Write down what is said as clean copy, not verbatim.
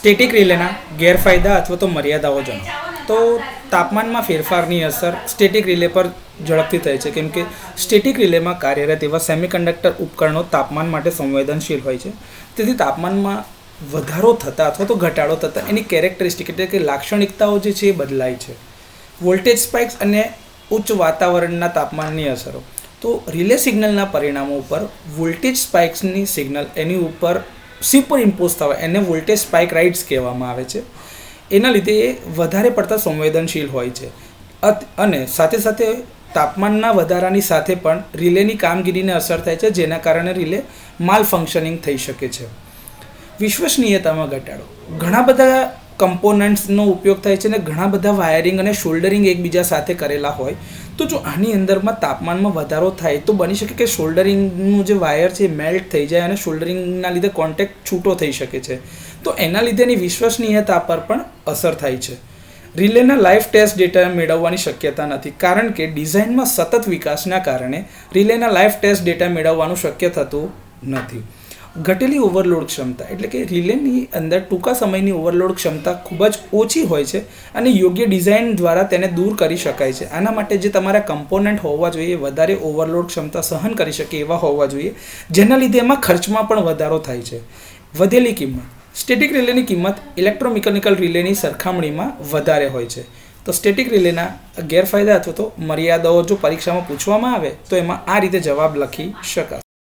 Static રિલેના ગેરફાયદા અથવા તો મર્યાદાઓ જણાવો. તો તાપમાનમાં ફેરફારની અસર સ્ટેટિક રિલે પર ઝડપથી થાય છે, કેમ કે સ્ટેટિક રિલેમાં કાર્યરત એવા સેમિકન્ડક્ટર ઉપકરણો તાપમાન માટે સંવેદનશીલ હોય છે. તેથી તાપમાનમાં વધારો થતાં અથવા તો ઘટાડો થતાં એની કેરેક્ટરિસ્ટિક એટલે કે લાક્ષણિકતાઓ જે છે એ બદલાય છે. વોલ્ટેજ સ્પાઇક્સ અને ઉચ્ચ વાતાવરણના તાપમાનની અસરો. તો રિલે સિગ્નલના પરિણામો ઉપર વોલ્ટેજ સ્પાઇક્સની સિગ્નલ એની ઉપર સુપર ઇમ્પોઝ થવા એને વોલ્ટેજ સ્પાઇક રાઇટ્સ કહેવામાં આવે છે. એના લીધે એ વધારે પડતા સંવેદનશીલ હોય છે અને સાથે સાથે તાપમાનના વધારાની સાથે પણ રિલેની કામગીરીને અસર થાય છે, જેના કારણે રિલે માલ ફંક્શનિંગ થઈ શકે છે. વિશ્વસનીયતામાં ઘટાડો. ઘણા બધા કમ્પોનન્ટ્સનો ઉપયોગ થાય છે અને ઘણા બધા વાયરિંગ અને શોલ્ડરિંગ એકબીજા સાથે કરેલા હોય, તો જો આની અંદરમાં તાપમાનમાં વધારો થાય તો બની શકે કે શોલ્ડરિંગનું જે વાયર છે એ મેલ્ટ થઈ જાય અને શોલ્ડરિંગના લીધે કોન્ટેક્ટ છૂટો થઈ શકે છે. તો એના લીધેની વિશ્વસનીયતા પર પણ અસર થાય છે. રિલેના લાઈફ ટેસ્ટ ડેટા મેળવવાની શક્યતા નથી, કારણ કે ડિઝાઇનમાં સતત વિકાસના કારણે રિલેના લાઈફ ટેસ્ટ ડેટા મેળવવાનું શક્ય થતું નથી. ઘટેલી ઓવરલોડ ક્ષમતા એટલે કે રિલેની અંદર ટૂંકા સમયની ઓવરલોડ ક્ષમતા ખૂબ જ ઓછી હોય છે અને યોગ્ય ડિઝાઇન દ્વારા તેને દૂર કરી શકાય છે. આના માટે જે તમારા કમ્પોનન્ટ હોવા જોઈએ વધારે ઓવરલોડ ક્ષમતા સહન કરી શકે એવા હોવા જોઈએ, જેના લીધે એમાં ખર્ચમાં પણ વધારો થાય છે. વધેલી કિંમત. સ્ટેટિક રિલેની કિંમત ઇલેક્ટ્રોમિકેનિકલ રિલેની સરખામણીમાં વધારે હોય છે. તો સ્ટેટિક રિલેના ગેરફાયદા અથવા તો મર્યાદાઓ જો પરીક્ષામાં પૂછવામાં આવે તો એમાં આ રીતે જવાબ લખી શકાય.